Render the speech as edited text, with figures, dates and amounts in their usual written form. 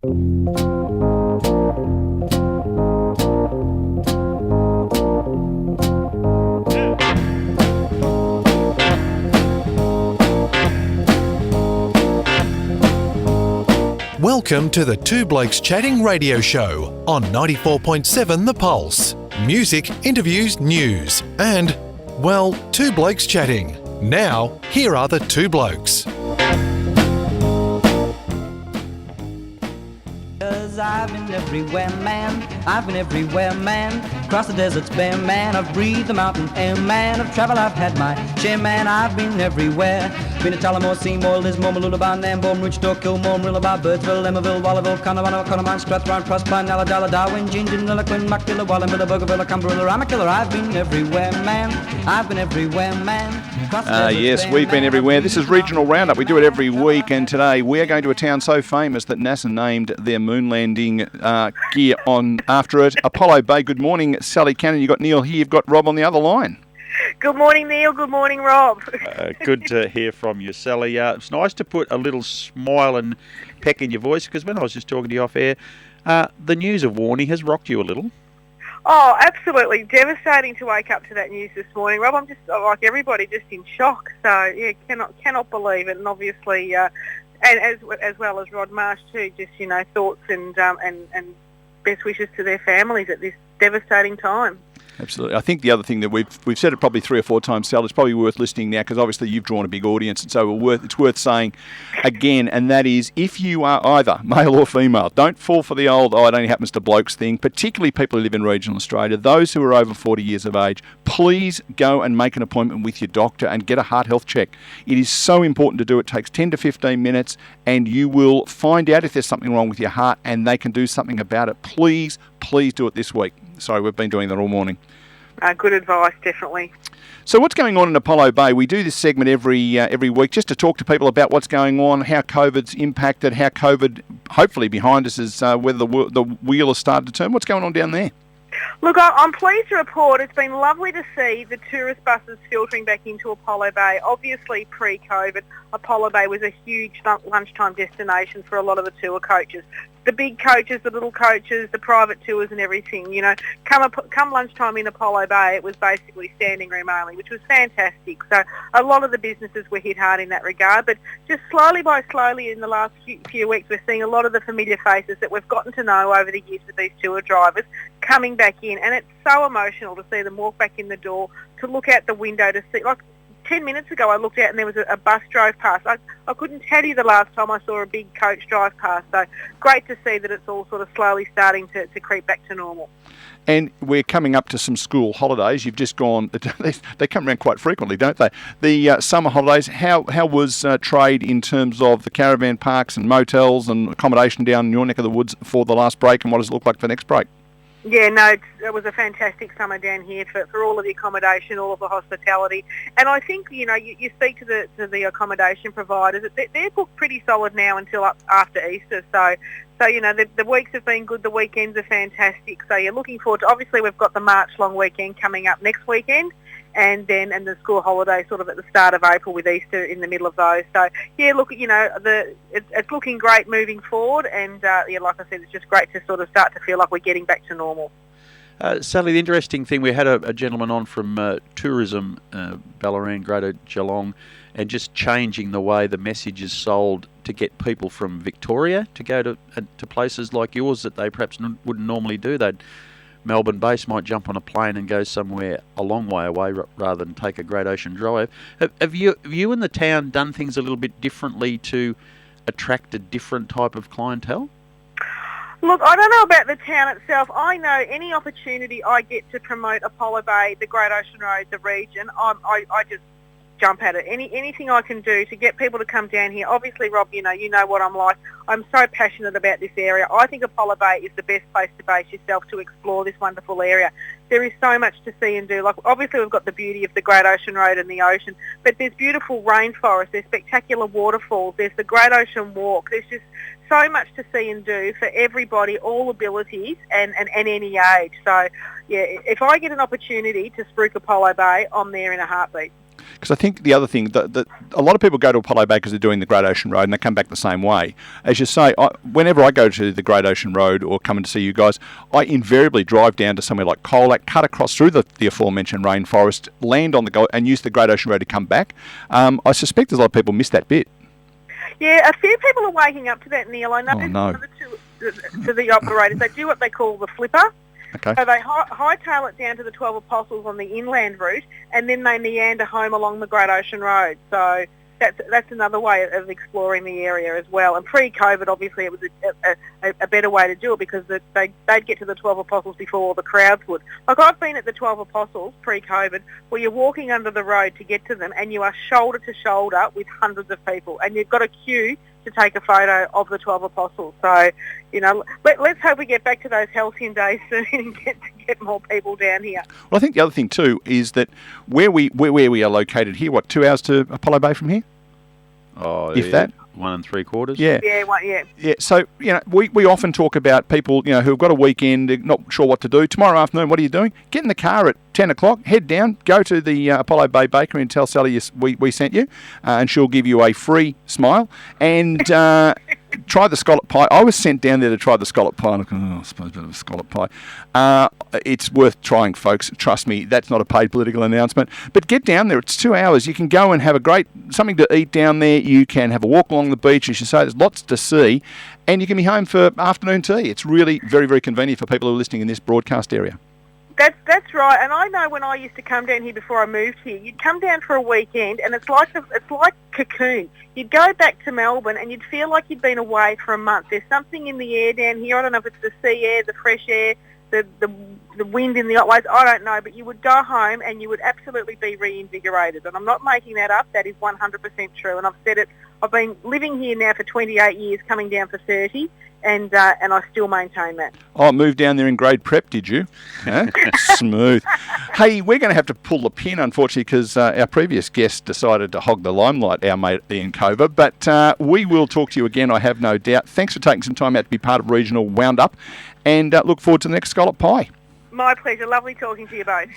Welcome to the Two Blokes Chatting radio show on 94.7 The Pulse. Music, interviews, news, and, well, Two Blokes Chatting. Now, here are the two blokes. I've been everywhere, man. I've been everywhere, man. Across the deserts bare, man. I've breathed the mountain air, man. Of travel I've had my share, man. I've been everywhere. Been to Tullamore, Seymour, Lismore, Mooloolaba, Nambour, Roochdore, Kilmore, Marillaba, Birdsville, Emmaville, Wallaville, Connemara, Connemara, Strathrown, Proserpine, Ulladulla, Darwin, Gingin, Lilliquin, Muckdilla, Wallumbilla, Bougainville, Cumberland, Ramakilla. I've been everywhere, man. I've been everywhere, man. Yes, we've been everywhere. This is Regional Roundup. We do it every week, and today we are going to a town so famous that NASA named their moon landing gear on after it. Apollo Bay. Good morning, Sally Cannon. You've got Neil here. You've got Rob on the other line. Good morning, Neil. Good morning, Rob. Good to hear from you, Sally. It's nice to put a little smile and peck in your voice, because when I was just talking to you off air, the news of Warnie has rocked you a little. Oh, absolutely devastating to wake up to that news this morning, Rob. I'm just like everybody, just in shock. So yeah, cannot believe it, and obviously, and as well as Rod Marsh too. Just thoughts and best wishes to their families at this devastating time. Absolutely. I think the other thing that we've said it probably 3 or 4 times, Sal, it's probably worth listening now, because obviously you've drawn a big audience, and so it's worth saying again, and that is, if you are either male or female, don't fall for the old, it only happens to blokes thing, particularly people who live in regional Australia. Those who are over 40 years of age, please go and make an appointment with your doctor and get a heart health check. It is so important to do. It takes 10 to 15 minutes, and you will find out if there's something wrong with your heart, and they can do something about it. Please do it this week. Sorry, we've been doing that all morning. Good advice, definitely. So what's going on in Apollo Bay? We do this segment every week just to talk to people about what's going on, how COVID's impacted, how COVID, hopefully behind us, is whether the wheel has started to turn. What's going on down there? Look, I'm pleased to report it's been lovely to see the tourist buses filtering back into Apollo Bay. Obviously, pre-COVID, Apollo Bay was a huge lunchtime destination for a lot of the tour coaches. The big coaches, the little coaches, the private tours and everything, come lunchtime in Apollo Bay, it was basically standing room only, which was fantastic. So a lot of the businesses were hit hard in that regard, but just slowly in the last few weeks, we're seeing a lot of the familiar faces that we've gotten to know over the years with these tour drivers coming back in, and it's so emotional to see them walk back in the door, to look out the window to see, 10 minutes ago I looked out and there was a bus drove past. I couldn't tell you the last time I saw a big coach drive past. So great to see that it's all sort of slowly starting to creep back to normal. And we're coming up to some school holidays. You've just gone, they come around quite frequently, don't they? The summer holidays, how was trade in terms of the caravan parks and motels and accommodation down in your neck of the woods for the last break, and what does it look like for the next break? Yeah, no, it was a fantastic summer down here for all of the accommodation, all of the hospitality. And I think, you speak to the accommodation providers, they're booked pretty solid now until after Easter. So the weeks have been good, the weekends are fantastic. So you're looking forward to, obviously we've got the March long weekend coming up next weekend, and the school holiday sort of at the start of April, with Easter in the middle of those. So yeah, look, it's looking great moving forward, and like I said, it's just great to sort of start to feel like we're getting back to normal. Sally, the interesting thing, we had a gentleman on from tourism, Ballarat, Greater Geelong, and just changing the way the message is sold to get people from Victoria to go to places like yours that they perhaps wouldn't normally do. They'd Melbourne base might jump on a plane and go somewhere a long way away rather than take a Great Ocean Drive. Have you in the town done things a little bit differently to attract a different type of clientele? Look, I don't know about the town itself. I know any opportunity I get to promote Apollo Bay, the Great Ocean Road, the region, I just jump at it. Anything I can do to get people to come down here. Obviously, Rob, you know what I'm like. I'm so passionate about this area. I think Apollo Bay is the best place to base yourself to explore this wonderful area. There is so much to see and do. Like, obviously, we've got the beauty of the Great Ocean Road and the ocean, but there's beautiful rainforest, there's spectacular waterfalls, there's the Great Ocean Walk. There's just so much to see and do for everybody, all abilities and any age. So, yeah, if I get an opportunity to spruik Apollo Bay, I'm there in a heartbeat. Because I think the other thing, that a lot of people go to Apollo Bay because they're doing the Great Ocean Road and they come back the same way. As you say, whenever I go to the Great Ocean Road or come in to see you guys, I invariably drive down to somewhere like Colac, cut across through the aforementioned rainforest, land on and use the Great Ocean Road to come back. I suspect there's a lot of people miss that bit. Yeah, a few people are waking up to that, Neil. I know no. to the operators. They do what they call the flipper. Okay. So they hightail it down to the 12 Apostles on the inland route, and then they meander home along the Great Ocean Road. So that's another way of exploring the area as well. And pre-COVID, obviously, it was a better way to do it because they'd get to the 12 Apostles before all the crowds would. Like I've been at the 12 Apostles pre-COVID, where you're walking under the road to get to them, and you are shoulder to shoulder with hundreds of people, and you've got a queue to take a photo of the 12 Apostles. So, let's hope we get back to those halcyon days soon and get more people down here. Well, I think the other thing too is that where we are located here, 2 hours to Apollo Bay from here? Oh, if that. 1 3/4. Yeah. Yeah. So, we often talk about people, who've got a weekend, they're not sure what to do. Tomorrow afternoon, what are you doing? Get in the car at 10 o'clock, head down, go to the Apollo Bay Bakery and tell Sally we sent you, and she'll give you a free smile. And try the scallop pie. I was sent down there to try the scallop pie. I suppose a bit of a scallop pie. It's worth trying, folks. Trust me, that's not a paid political announcement. But get down there. It's 2 hours. You can go and have something to eat down there. You can have a walk along the beach. As you say, there's lots to see. And you can be home for afternoon tea. It's really very, very convenient for people who are listening in this broadcast area. That's right, and I know when I used to come down here before I moved here, you'd come down for a weekend, and it's like cocoon. You'd go back to Melbourne, and you'd feel like you'd been away for a month. There's something in the air down here. I don't know if it's the sea air, the fresh air, the wind in the ways. I don't know, but you would go home, and you would absolutely be reinvigorated. And I'm not making that up. That is 100% true, and I've said it. I've been living here now for 28 years, coming down for 30. And I still maintain that. Oh, moved down there in grade prep, did you? Huh? Smooth. Hey, we're going to have to pull the pin, unfortunately, because our previous guest decided to hog the limelight, our mate Ian Cover. But we will talk to you again, I have no doubt. Thanks for taking some time out to be part of Regional Roundup, and look forward to the next scallop pie. My pleasure. Lovely talking to you both.